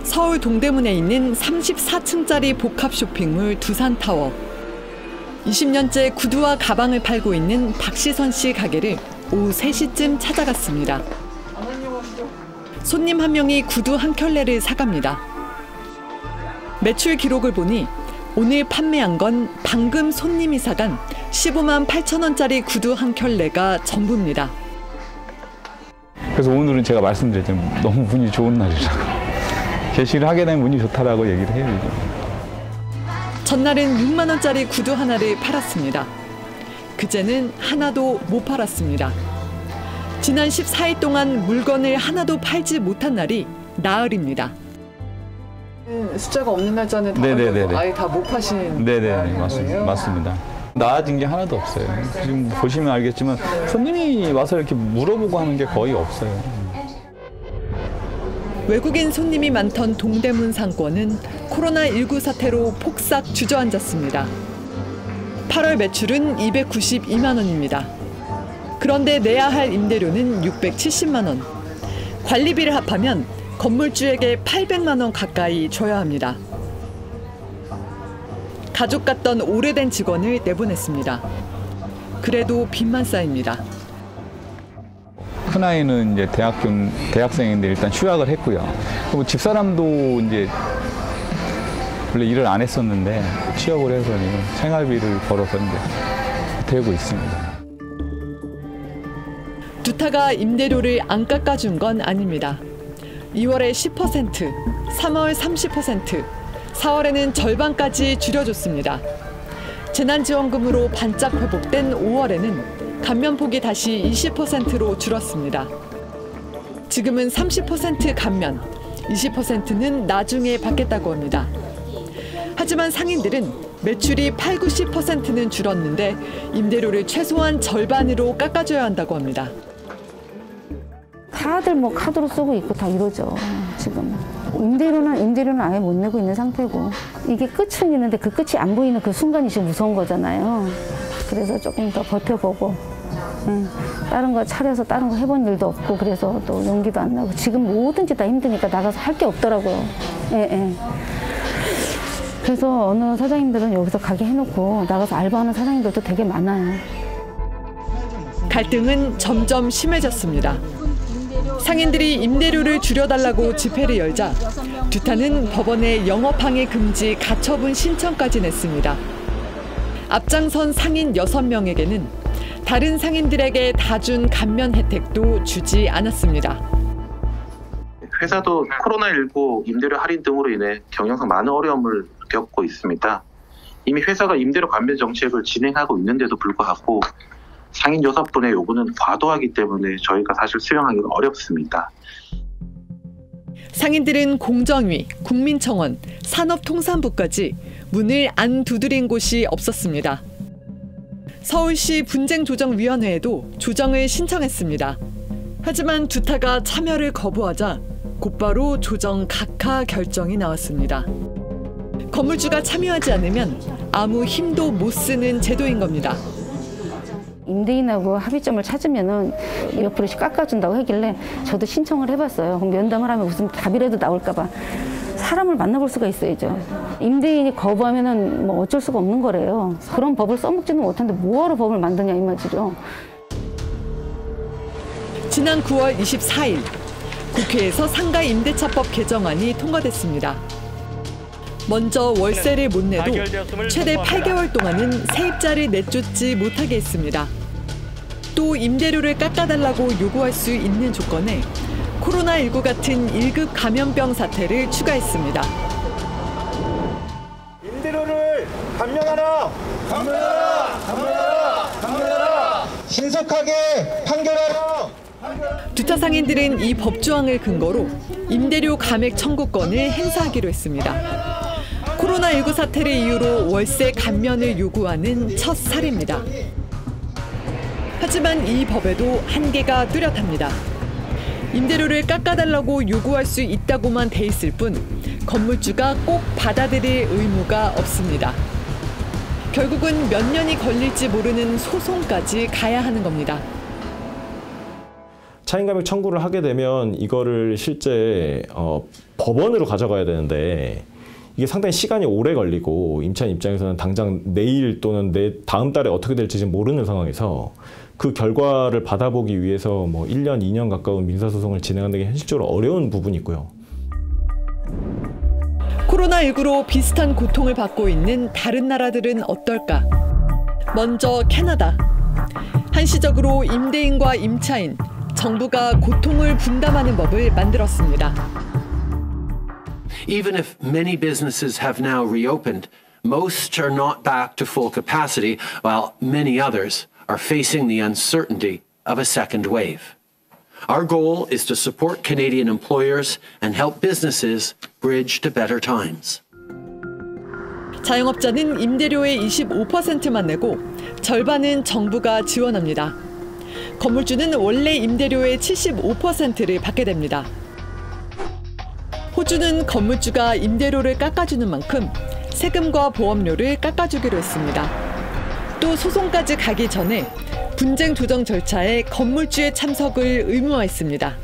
서울 동대문에 있는 34층짜리 복합 쇼핑몰 두산타워. 20년째 구두와 가방을 팔고 있는 박시선 씨 가게를 오후 3시쯤 찾아갔습니다. 손님 한 명이 구두 한 켤레를 사갑니다. 매출 기록을 보니 오늘 판매한 건 방금 손님이 사간 15만 8천 원짜리 구두 한 켤레가 전부입니다. 그래서 오늘은 제가 말씀드렸잖아요. 너무 운이 좋은 날이라고. 개시를 하게 되면 운이 좋다라고 얘기를 해요. 전날은 6만 원짜리 구두 하나를 팔았습니다. 그제는 하나도 못 팔았습니다. 지난 14일 동안 물건을 하나도 팔지 못한 날이 나흘입니다. 숫자가 없는 날짜는 아예 다 못 파신 네네 맞습니다. 나아진 게 하나도 없어요. 지금 보시면 알겠지만 손님이 와서 이렇게 물어보고 하는 게 거의 없어요. 외국인 손님이 많던 동대문 상권은 코로나19 사태로 폭삭 주저앉았습니다. 8월 매출은 292만 원입니다. 그런데 내야 할 임대료는 670만 원. 관리비를 합하면 건물주에게 800만 원 가까이 줘야 합니다. 가족 같던 오래된 직원을 내보냈습니다. 그래도 빚만 쌓입니다. 큰아이는 이제 대학생인데 일단 휴학을 했고요. 그리고 집사람도 이제 원래 일을 안 했었는데 취업을 해서 생활비를 벌어서 이제 되고 있습니다. 두타가 임대료를 안 깎아준 건 아닙니다. 2월에 10%, 3월 30%, 4월에는 절반까지 줄여줬습니다. 재난지원금으로 반짝 회복된 5월에는 감면폭이 다시 20%로 줄었습니다. 지금은 30% 감면, 20%는 나중에 받겠다고 합니다. 하지만 상인들은 매출이 80~90%는 줄었는데 임대료를 최소한 절반으로 깎아줘야 한다고 합니다. 다들 뭐 카드로 쓰고 있고 다 이러죠, 지금. 임대료는 아예 못 내고 있는 상태고. 이게 끝은 있는데 그 끝이 안 보이는 그 순간이 지금 무서운 거잖아요. 그래서 조금 더 버텨보고. 다른 거 차려서 다른 거 해본 일도 없고 그래서 또 용기도 안 나고 지금 뭐든지 다 힘드니까 나가서 할 게 없더라고요. 그래서 어느 사장님들은 여기서 가게 해놓고 나가서 알바하는 사장님들도 되게 많아요. 갈등은 점점 심해졌습니다. 상인들이 임대료를 줄여달라고 집회를 열자 두타는 법원에 영업항해 금지 가처분 신청까지 냈습니다. 앞장선 상인 6명에게는 다른 상인들에게 다 준 감면 혜택도 주지 않았습니다. 회사도 코로나19 임대료 할인 등으로 인해 경영상 많은 어려움을 겪고 있습니다. 이미 회사가 임대료 감면 정책을 진행하고 있는데도 불구하고 상인 6분의 요구는 과도하기 때문에 저희가 사실 수용하기가 어렵습니다. 상인들은 공정위, 국민청원, 산업통상부까지 문을 안 두드린 곳이 없었습니다. 서울시 분쟁조정위원회에도 조정을 신청했습니다. 하지만 두타가 참여를 거부하자 곧바로 조정 각하 결정이 나왔습니다. 건물주가 참여하지 않으면 아무 힘도 못 쓰는 제도인 겁니다. 임대인하고 합의점을 찾으면은 200%씩 깎아준다고 하길래 저도 신청을 해봤어요. 그럼 면담을 하면 무슨 답이라도 나올까 봐. 사람을 만나볼 수가 있어야죠. 임대인이 거부하면은 뭐 어쩔 수가 없는 거래요. 그런 법을 써먹지는 못하는데 뭐하러 법을 만드냐 이 말이죠. 지난 9월 24일 국회에서 상가 임대차법 개정안이 통과됐습니다. 먼저 월세를 못 내도 최대 8개월 동안은 세입자를 내쫓지 못하게 했습니다. 또 임대료를 깎아달라고 요구할 수 있는 조건에 코로나19 같은 1급 감염병 사태를 추가했습니다. 임대료를 감면하라! 감면하라! 감면하라! 감면하라! 신속하게 판결하라! 두타 상인들은 이 법조항을 근거로 임대료 감액 청구권을 행사하기로 했습니다. 코로나19 사태를 이유로 월세 감면을 요구하는 첫 사례입니다. 하지만 이 법에도 한계가 뚜렷합니다. 임대료를 깎아달라고 요구할 수 있다고만 돼 있을 뿐 건물주가 꼭 받아들일 의무가 없습니다. 결국은 몇 년이 걸릴지 모르는 소송까지 가야 하는 겁니다. 차임감액 청구를 하게 되면 이거를 실제 법원으로 가져가야 되는데 이게 상당히 시간이 오래 걸리고 임차인 입장에서는 당장 내일 또는 다음 달에 어떻게 될지 모르는 상황에서 그 결과를 받아보기 위해서 뭐 1년, 2년 가까운 민사소송을 진행하는 게 현실적으로 어려운 부분이 있고요. 코로나19로 비슷한 고통을 받고 있는 다른 나라들은 어떨까? 먼저 캐나다. 한시적으로 임대인과 임차인, 정부가 고통을 분담하는 법을 만들었습니다. Even if many businesses have now reopened, most are not back to full capacity, while many others are facing the uncertainty of a second wave. Our goal is to support Canadian employers and help businesses bridge to better times. 자영업자는 임대료의 25%만 내고 절반은 정부가 지원합니다. 건물주는 원래 임대료의 75%를 받게 됩니다. 호주는 건물주가 임대료를 깎아주는 만큼 세금과 보험료를 깎아주기로 했습니다. 또 소송까지 가기 전에 분쟁 조정 절차에 건물주의 참석을 의무화했습니다.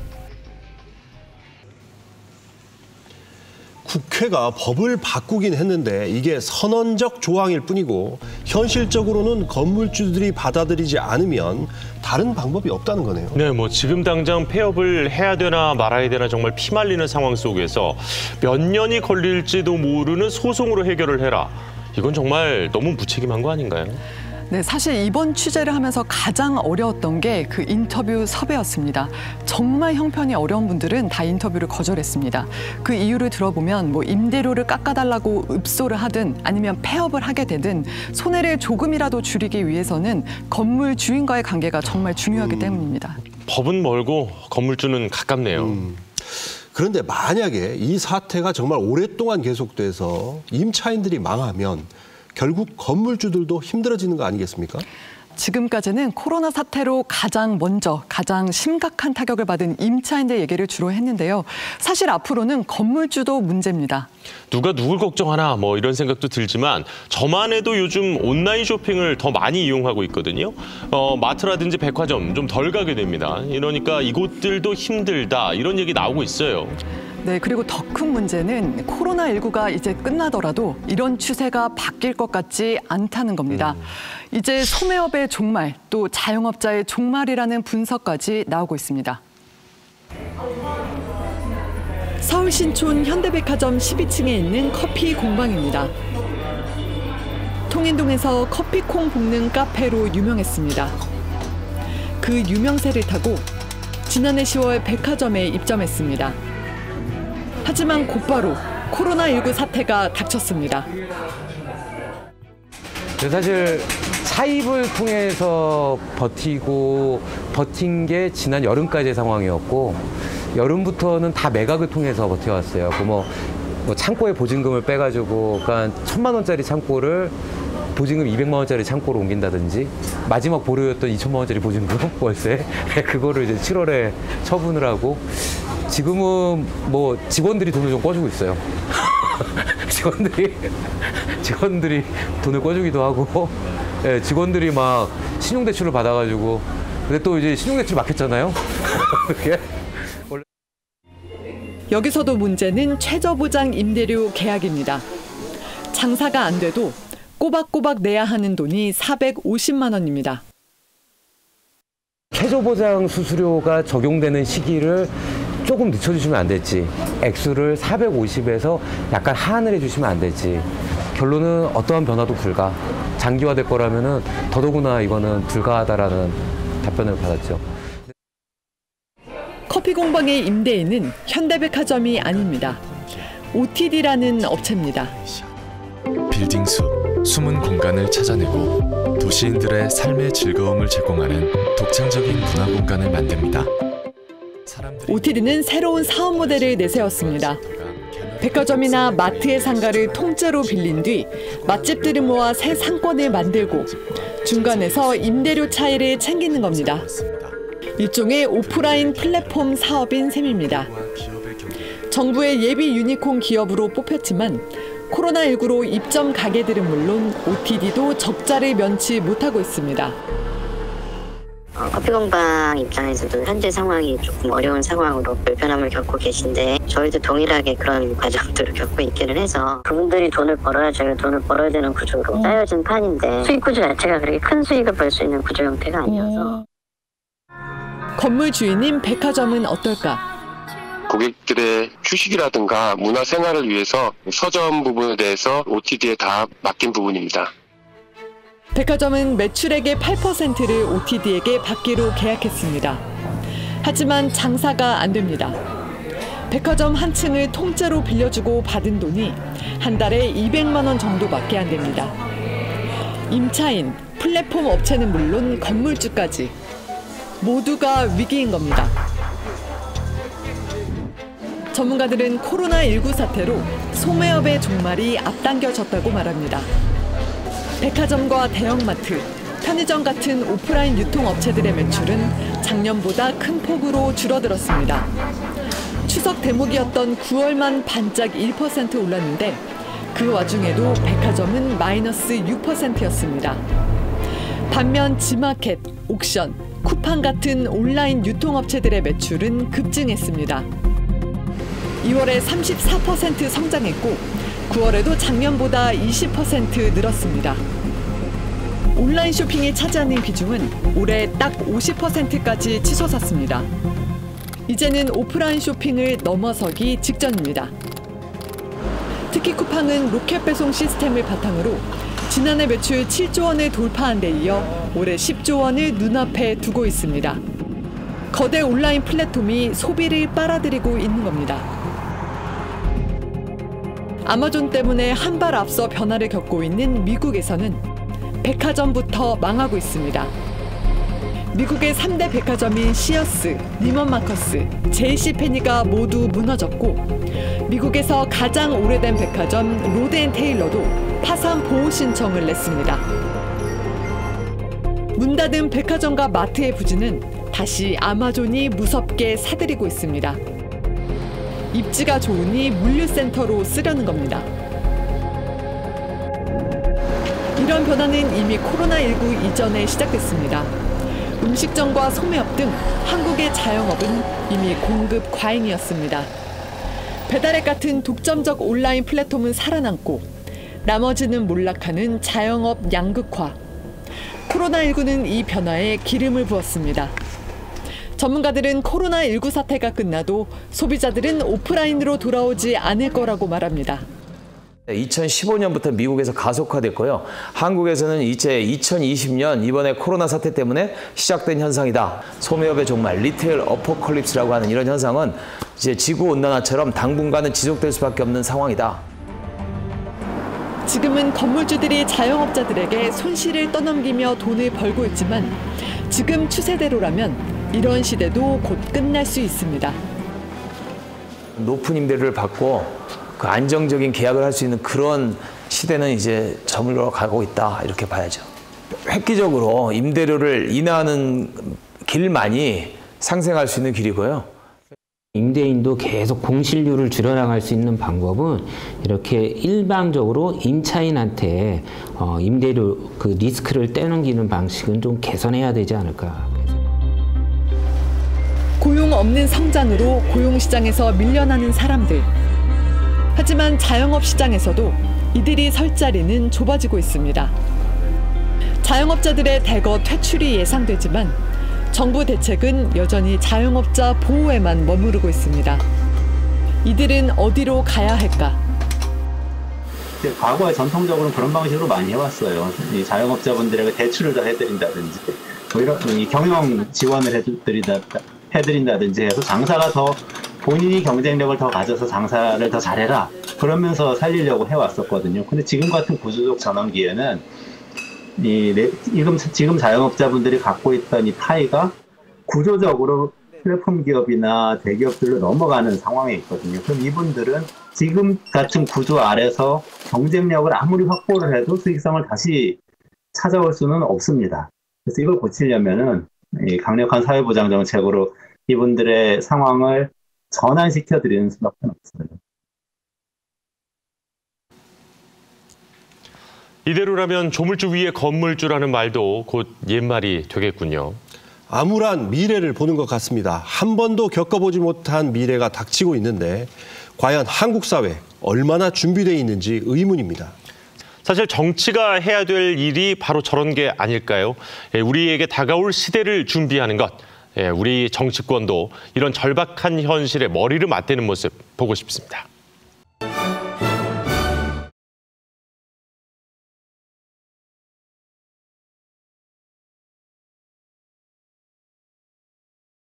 국회가 법을 바꾸긴 했는데 이게 선언적 조항일 뿐이고 현실적으로는 건물주들이 받아들이지 않으면 다른 방법이 없다는 거네요. 네, 뭐 지금 당장 폐업을 해야 되나 말아야 되나 정말 피말리는 상황 속에서 몇 년이 걸릴지도 모르는 소송으로 해결을 해라. 이건 정말 너무 무책임한 거 아닌가요? 네, 사실 이번 취재를 하면서 가장 어려웠던 게 그 인터뷰 섭외였습니다. 정말 형편이 어려운 분들은 다 인터뷰를 거절했습니다. 그 이유를 들어보면 뭐 임대료를 깎아달라고 읍소를 하든 아니면 폐업을 하게 되든 손해를 조금이라도 줄이기 위해서는 건물 주인과의 관계가 정말 중요하기 때문입니다. 법은 멀고 건물주는 가깝네요. 그런데 만약에 이 사태가 정말 오랫동안 계속돼서 임차인들이 망하면 결국 건물주들도 힘들어지는 거 아니겠습니까? 지금까지는 코로나 사태로 가장 심각한 타격을 받은 임차인들 얘기를 주로 했는데요. 사실 앞으로는 건물주도 문제입니다. 누가 누굴 걱정하나 뭐 이런 생각도 들지만 저만 해도 요즘 온라인 쇼핑을 더 많이 이용하고 있거든요. 마트라든지 백화점 좀 덜 가게 됩니다. 이러니까 이곳들도 힘들다 이런 얘기 나오고 있어요. 네, 그리고 더 큰 문제는 코로나19가 이제 끝나더라도 이런 추세가 바뀔 것 같지 않다는 겁니다. 이제 소매업의 종말, 또 자영업자의 종말이라는 분석까지 나오고 있습니다. 서울 신촌 현대백화점 12층에 있는 커피 공방입니다. 통인동에서 커피콩 볶는 카페로 유명했습니다. 그 유명세를 타고 지난해 10월 백화점에 입점했습니다. 하지만 곧바로 코로나19 사태가 닥쳤습니다. 사실 차입을 통해서 버틴 게 지난 여름까지의 상황이었고 여름부터는 다 매각을 통해서 버텨왔어요. 뭐 창고에 보증금을 빼가지고 그러니까 1,000만 원짜리 창고를 보증금 200만 원짜리 창고로 옮긴다든지 마지막 보류였던 2,000만 원짜리 보증금 월세 그거를 이제 7월에 처분을 하고 지금은 뭐 직원들이 돈을 좀 꿔주고 있어요. 직원들이 돈을 꿔주기도 하고 네, 직원들이 막 신용대출을 받아가지고 근데 또 이제 신용대출 막혔잖아요. 여기서도 문제는 최저보장 임대료 계약입니다. 장사가 안 돼도 꼬박꼬박 내야 하는 돈이 450만 원입니다. 최저보장 수수료가 적용되는 시기를 조금 늦춰주시면 안 될지, 액수를 450에서 약간 하한을 해주시면 안 될지, 결론은 어떠한 변화도 불가, 장기화될 거라면은 더더구나 이거는 불가하다라는 답변을 받았죠. 커피 공방의 임대인은 현대백화점이 아닙니다. OTD라는 업체입니다. 빌딩 숲, 숨은 공간을 찾아내고 도시인들의 삶의 즐거움을 제공하는 독창적인 문화 공간을 만듭니다. OTD는 새로운 사업 모델을 내세웠습니다. 백화점이나 마트의 상가를 통째로 빌린 뒤 맛집들을 모아 새 상권을 만들고 중간에서 임대료 차이를 챙기는 겁니다. 일종의 오프라인 플랫폼 사업인 셈입니다. 정부의 예비 유니콘 기업으로 뽑혔지만 코로나19로 입점 가게들은 물론 OTD도 적자를 면치 못하고 있습니다. 커피 공방 입장에서도 현재 상황이 조금 어려운 상황으로 불편함을 겪고 계신데 저희도 동일하게 그런 과정들을 겪고 있기는 해서 그분들이 돈을 벌어야 저희가 돈을 벌어야 되는 구조로 짜여진 판인데 수익 구조 자체가 그렇게 큰 수익을 벌 수 있는 구조 형태가 아니어서. 건물 주인인 백화점은 어떨까? 고객들의 휴식이라든가 문화생활을 위해서 서점 부분에 대해서 OTD에 다 맡긴 부분입니다. 백화점은 매출액의 8%를 OTD에게 받기로 계약했습니다. 하지만 장사가 안 됩니다. 백화점 한 층을 통째로 빌려주고 받은 돈이 한 달에 200만 원 정도밖에 안 됩니다. 임차인, 플랫폼 업체는 물론 건물주까지 모두가 위기인 겁니다. 전문가들은 코로나19 사태로 소매업의 종말이 앞당겨졌다고 말합니다. 백화점과 대형마트, 편의점 같은 오프라인 유통업체들의 매출은 작년보다 큰 폭으로 줄어들었습니다. 추석 대목이었던 9월만 반짝 1% 올랐는데 그 와중에도 백화점은 마이너스 6%였습니다. 반면 지마켓, 옥션, 쿠팡 같은 온라인 유통업체들의 매출은 급증했습니다. 2월에 34% 성장했고 9월에도 작년보다 20% 늘었습니다. 온라인 쇼핑이 차지하는 비중은 올해 딱 50%까지 치솟았습니다. 이제는 오프라인 쇼핑을 넘어서기 직전입니다. 특히 쿠팡은 로켓 배송 시스템을 바탕으로 지난해 매출 7조 원을 돌파한 데 이어 올해 10조 원을 눈앞에 두고 있습니다. 거대 온라인 플랫폼이 소비를 빨아들이고 있는 겁니다. 아마존 때문에 한 발 앞서 변화를 겪고 있는 미국에서는 백화점부터 망하고 있습니다. 미국의 3대 백화점인 시어스, 니먼 마커스, JC페니가 모두 무너졌고 미국에서 가장 오래된 백화점 로드앤테일러도 파산 보호 신청을 냈습니다. 문 닫은 백화점과 마트의 부진은 다시 아마존이 무섭게 사들이고 있습니다. 입지가 좋으니 물류센터로 쓰려는 겁니다. 이런 변화는 이미 코로나19 이전에 시작됐습니다. 음식점과 소매업 등 한국의 자영업은 이미 공급 과잉이었습니다. 배달앱 같은 독점적 온라인 플랫폼은 살아남고 나머지는 몰락하는 자영업 양극화. 코로나19는 이 변화에 기름을 부었습니다. 전문가들은 코로나19 사태가 끝나도 소비자들은 오프라인으로 돌아오지 않을 거라고 말합니다. 2015년부터 미국에서 가속화됐고요. 한국에서는 이제 2020년 이번에 코로나 사태 때문에 시작된 현상이다. 소매업의 종말, 리테일 어포컬립스라고 하는 이런 현상은 이제 지구온난화처럼 당분간은 지속될 수밖에 없는 상황이다. 지금은 건물주들이 자영업자들에게 손실을 떠넘기며 돈을 벌고 있지만 지금 추세대로라면 이런 시대도 곧 끝날 수 있습니다. 높은 임대료를 받고 그 안정적인 계약을 할 수 있는 그런 시대는 이제 저물러 가고 있다 이렇게 봐야죠. 획기적으로 임대료를 인하하는 길만이 상생할 수 있는 길이고요. 임대인도 계속 공실률을 줄여나갈 수 있는 방법은 이렇게 일방적으로 임차인한테 임대료 그 리스크를 떼넘기는 방식은 좀 개선해야 되지 않을까. 고용 없는 성장으로 고용시장에서 밀려나는 사람들. 하지만 자영업 시장에서도 이들이 설 자리는 좁아지고 있습니다. 자영업자들의 대거 퇴출이 예상되지만 정부 대책은 여전히 자영업자 보호에만 머무르고 있습니다. 이들은 어디로 가야 할까? 과거에 전통적으로는 그런 방식으로 많이 해왔어요. 이 자영업자분들에게 대출을 더 해드린다든지, 오히려 이 경영 지원을 해드린다든지 해서 장사가 더 본인이 경쟁력을 더 가져서 장사를 더 잘해라 그러면서 살리려고 해왔었거든요. 근데 지금 같은 구조적 전환기에는 지금 자영업자분들이 갖고 있던 이 파이가 구조적으로 플랫폼 기업이나 대기업들로 넘어가는 상황에 있거든요. 그럼 이분들은 지금 같은 구조 아래서 경쟁력을 아무리 확보를 해도 수익성을 다시 찾아올 수는 없습니다. 그래서 이걸 고치려면은 이 강력한 사회보장 정책으로 이분들의 상황을 전환시켜드리는 수밖에 없어요. 이대로라면 조물주 위에 건물주라는 말도 곧 옛말이 되겠군요. 암울한 미래를 보는 것 같습니다. 한 번도 겪어보지 못한 미래가 닥치고 있는데 과연 한국 사회 얼마나 준비되어 있는지 의문입니다. 사실 정치가 해야 될 일이 바로 저런 게 아닐까요? 우리에게 다가올 시대를 준비하는 것. 우리 정치권도 이런 절박한 현실에 머리를 맞대는 모습 보고 싶습니다.